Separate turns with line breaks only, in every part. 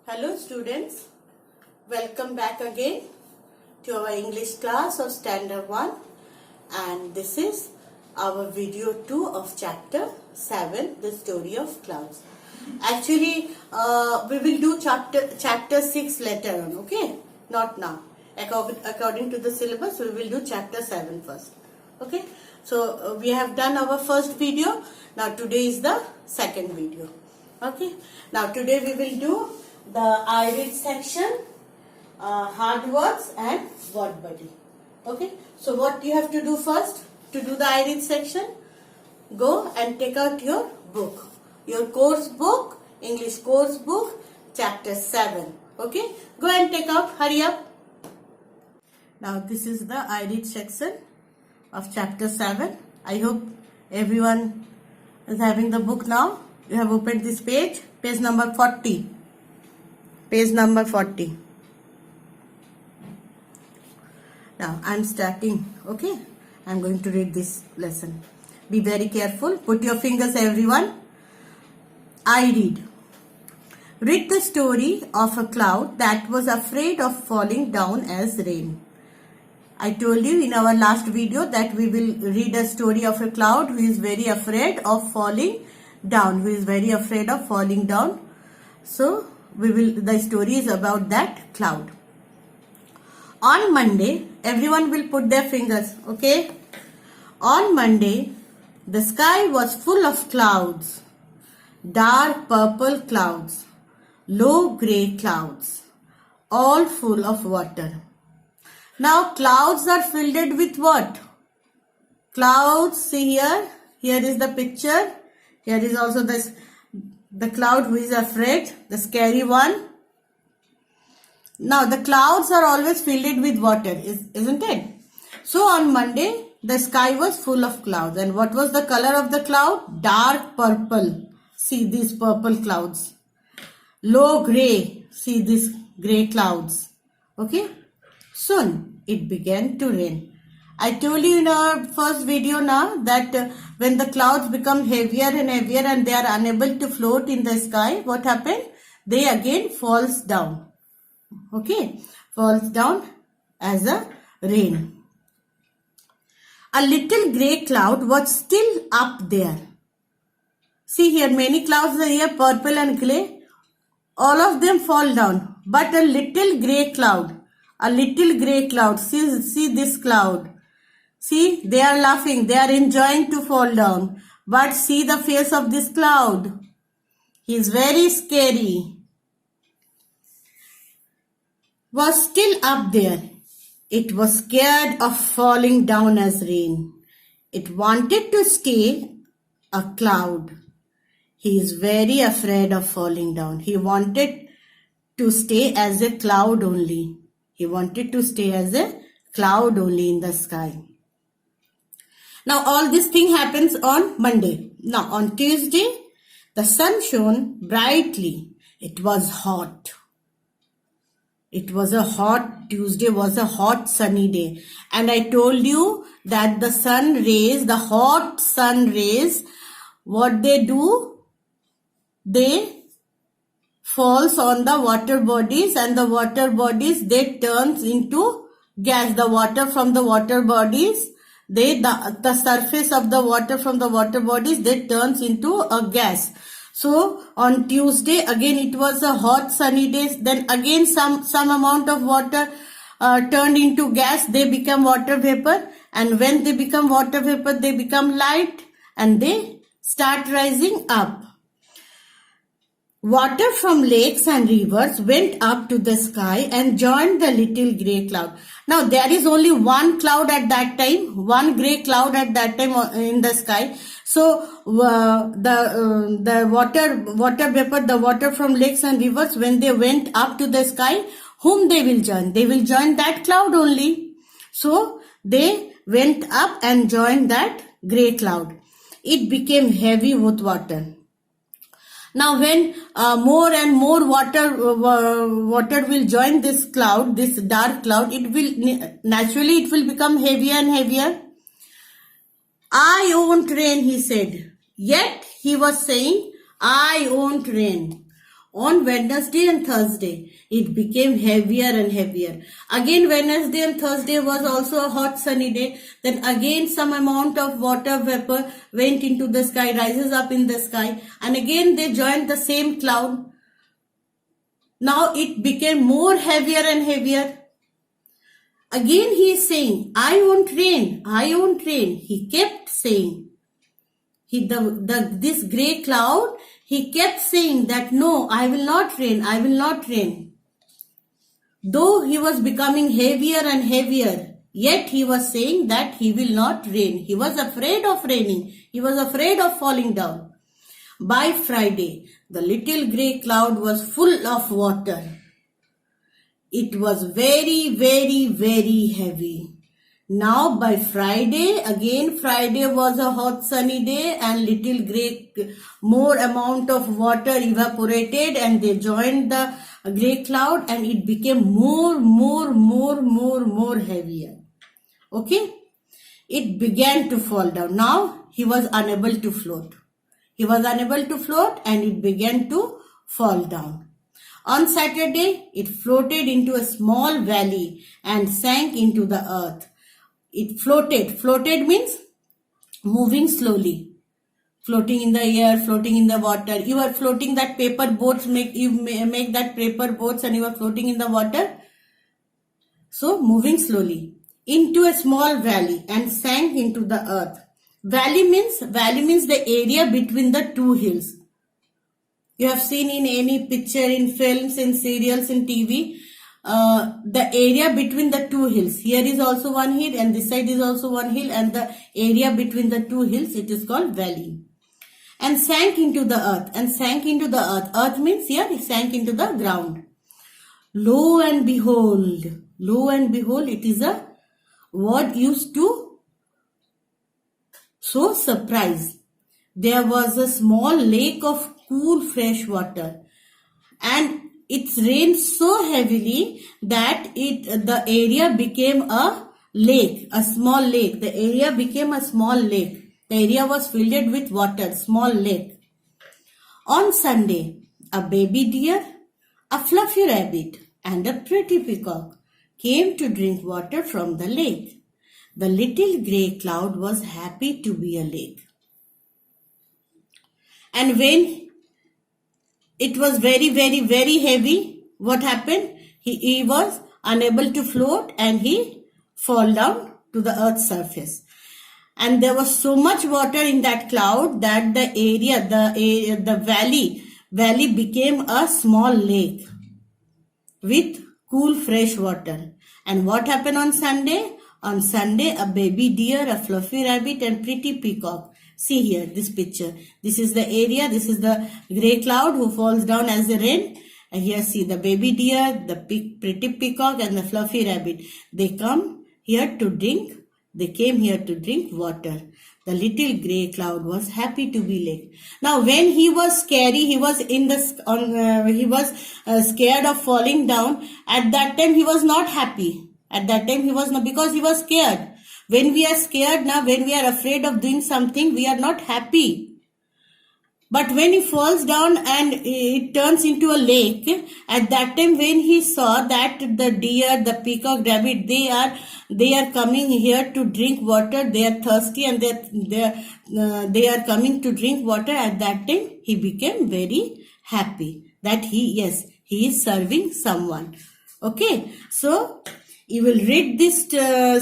Hello students, welcome back again to our English class of Standard 1, and this is our video 2 of chapter 7, the story of clouds. Actually, we will do chapter 6 later on, okay? Not now. According to the syllabus, we will do chapter 7 first, okay? So, we have done our first video. Now, today is the second video, okay? Now, today we will do the I read section, hard words and word buddy. Okay, so what you have to do first to do the I read section? Go and take out your book, your course book, English course book, chapter 7. Okay, go and take out, hurry up. Now this is the I read section of chapter 7. I hope everyone is having the book now. You have opened this page number 40. Page number 40. Now I am starting, okay? I am going to read this lesson. Be very careful. Put your fingers, everyone. I read. Read the story of a cloud that was afraid of falling down as rain. I told you in our last video that we will read a story of a cloud who is very afraid of falling down. So, the story is about that cloud. On Monday, everyone will put their fingers, okay? On Monday, the sky was full of clouds, dark purple clouds, low grey clouds, all full of water. Now, clouds are filled with what? Clouds, see here is the picture. Here is also the cloud who is afraid, the scary one. Now, the clouds are always filled with water, isn't it? So, on Monday, the sky was full of clouds. And what was the color of the cloud? Dark purple. See these purple clouds. Low grey. See these grey clouds. Okay? Soon, it began to rain. I told you in our first video now that when the clouds become heavier and heavier and they are unable to float in the sky, what happened? They again falls down. Okay, falls down as a rain. A little grey cloud was still up there. See here, many clouds are here, purple and grey. All of them fall down. But a little grey cloud, see this cloud. See, they are laughing, they are enjoying to fall down. But see the face of this cloud. He is very scary. Was still up there. It was scared of falling down as rain. It wanted to stay a cloud. He is very afraid of falling down. He wanted to stay as a cloud only. In the sky. Now, all this thing happens on Monday. Now, on Tuesday, the sun shone brightly. It was hot. Tuesday was a hot sunny day. And I told you that the hot sun rays, what they do? They falls on the water bodies, and the water bodies, they turns into gas. The water from the water bodies, the surface of the water from the water bodies, they turns into a gas. So on Tuesday, again it was a hot sunny day. Then again some amount of water turned into gas. They become water vapor, and when they become water vapor, they become light and they start rising up. Water from lakes and rivers went up to the sky and joined the little grey cloud. Now there is only one cloud at that time, one grey cloud at that time in the sky. So the water vapor, the water from lakes and rivers, when they went up to the sky, whom they will join? They will join that cloud only. So they went up and joined that grey cloud. It became heavy with water. Now, when more and more water will join this cloud, this dark cloud, it will become heavier and heavier. I won't rain, he said. Yet he was saying, I won't rain. On Wednesday and Thursday, it became heavier and heavier. Again, Wednesday and Thursday was also a hot sunny day. Then again, some amount of water vapor went into the sky, rises up in the sky. And again, they joined the same cloud. Now it became more heavier and heavier. Again, he is saying, I won't rain, I won't rain. He kept saying. This grey cloud, he kept saying that no, I will not rain, I will not rain. Though he was becoming heavier and heavier, yet he was saying that he will not rain. He was afraid of raining. He was afraid of falling down. By Friday, the little grey cloud was full of water. It was very, very, very heavy. Now by Friday, again Friday was a hot sunny day and little grey, more amount of water evaporated and they joined the grey cloud and it became more heavier. Okay? It began to fall down. Now he was unable to float. He was unable to float and it began to fall down. On Saturday, it floated into a small valley and sank into the earth. It floated. Floated means moving slowly. Floating in the air, floating in the water. You are floating that paper boats, you make that paper boats and you are floating in the water. So moving slowly into a small valley and sank into the earth. Valley means the area between the two hills. You have seen in any picture, in films, in serials, in TV, the area between the two hills. Here is also one hill and this side is also one hill and the area between the two hills, it is called valley. And sank into the earth. And sank into the earth. Earth means here it sank into the ground. Lo and behold, it is a word used to show surprise. There was a small lake of cool fresh water and it rained so heavily that the area became a lake, a small lake. The area became a small lake. The area was filled with water, small lake. On Sunday, a baby deer, a fluffy rabbit and a pretty peacock came to drink water from the lake. The little grey cloud was happy to be a lake. And when it was very, very, very heavy, what happened? He was unable to float and he fell down to the earth's surface. And there was so much water in that cloud that the valley became a small lake with cool fresh water. And what happened on Sunday? On Sunday, a baby deer, a fluffy rabbit and pretty peacock. See here, this picture. This is the area. This is the grey cloud who falls down as the rain. And here see the baby deer, the pretty peacock and the fluffy rabbit. They come here to drink. They came here to drink water. The little grey cloud was happy to be lake. Now, when he was scary, he was scared of falling down. At that time, he was not happy. At that time, he was not, because he was scared. When we are scared now, when we are afraid of doing something, we are not happy. But when he falls down and it turns into a lake, at that time when he saw that the deer, the peacock, rabbit, they are coming here to drink water, they are thirsty and they are coming to drink water, at that time he became very happy that he is serving someone. Okay, so you will read this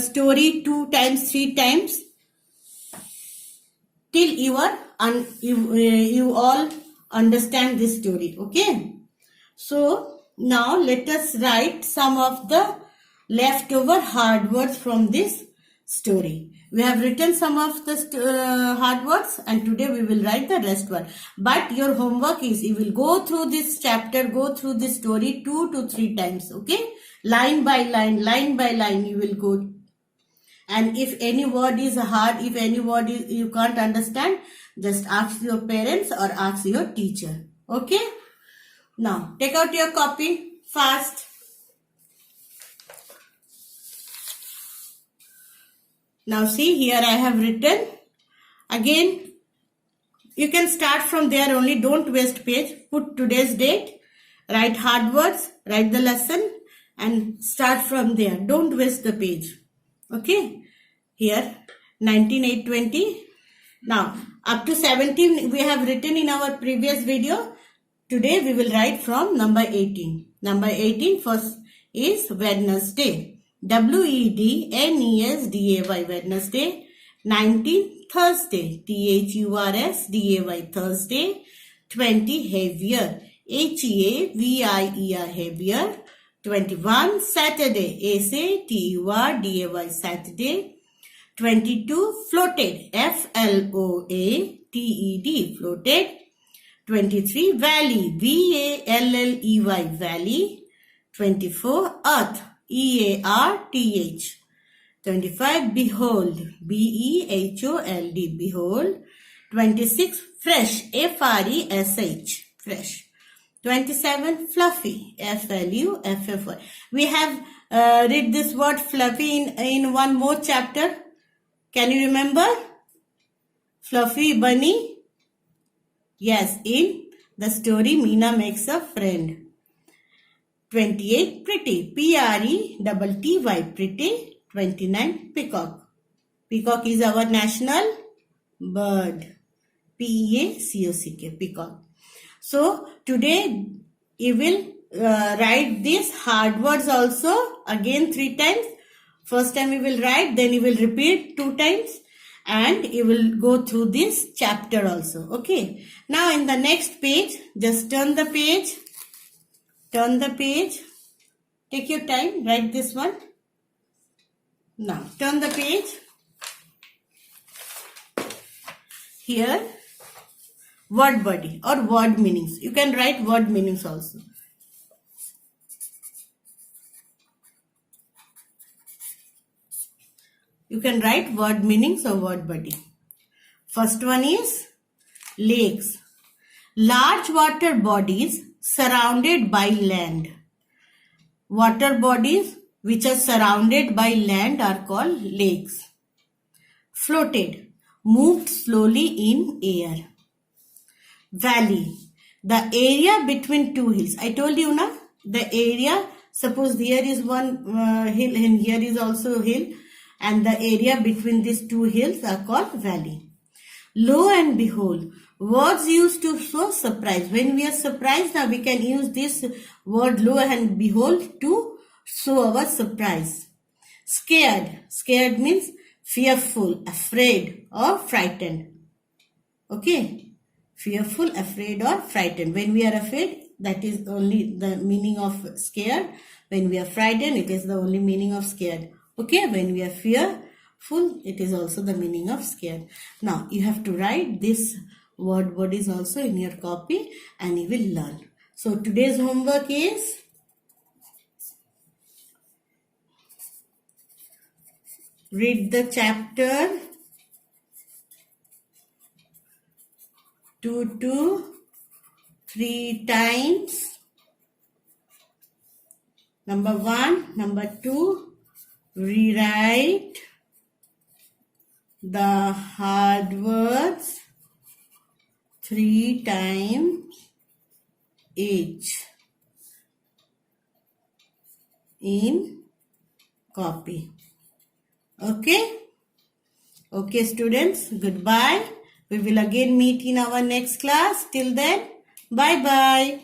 story 2 times, 3 times till you all understand this story. Okay, so now let us write some of the leftover hard words from this story. We have written some of the hard words and today we will write the rest one. But your homework is you will go through this chapter, go through this story 2 to 3 times. Okay, line by line you will go. And if any word is hard, if any word you can't understand, just ask your parents or ask your teacher. Okay? Now, take out your copy fast. Now see, here I have written. Again, you can start from there only. Don't waste page. Put today's date Write hard words, write the lesson and start from there. Don't waste the page. Okay. Here 19, 8, 20. Now up to 17 we have written in our previous video. Today we will write from number 18. Number 18 first is Wednesday. WEDNESDAY, Wednesday. 19 Thursday. THURSDAY, Thursday. 20 Heavier. HEAVIER, heavier. 21 Saturday. SATURDAY, Saturday. 22 Floated. FLOATED, floated. 23 Valley. VALLEY, valley. 24 Earth. EARTH. 25 Behold. BEHOLD, behold. 26 Fresh. FRESH, fresh. 27 Fluffy. FLUFFY. We have read this word fluffy in one more chapter. Can you remember? Fluffy bunny? Yes, in the story Meena Makes a Friend. 28 Pretty. PRETTY, pretty. 29 Peacock. Peacock is our national bird. PEACOCK, peacock. So today you will write these hard words also again 3 times. First time you will write, then you will repeat 2 times and you will go through this chapter also. Okay. Now in the next page, just turn the page. Turn the page. Take your time, write this one. Now turn the page. Here word body or word meanings. You can write word meanings also. You can write word meanings or word body. First one is lakes. Large water bodies surrounded by land. Water bodies which are surrounded by land are called lakes. Floated. Moved slowly in air. Valley. The area between 2 hills. I told you na, the area, suppose here is one hill and here is also hill, and the area between these 2 hills are called valley. Lo and behold. Words used to show surprise. When we are surprised, now we can use this word lo and behold to show our surprise. Scared. Scared means fearful, afraid or frightened. Okay. Fearful, afraid or frightened. When we are afraid, that is only the meaning of scared. When we are frightened, it is the only meaning of scared. Okay, when we are fearful, it is also the meaning of scared. Now, you have to write this word bodies also in your copy and you will learn. So, today's homework is read the chapter 2 to 3 times. Number 1. Number 2. Rewrite the hard words 3 times each in copy. Okay? Okay, students. Goodbye. We will again meet in our next class. Till then, bye-bye.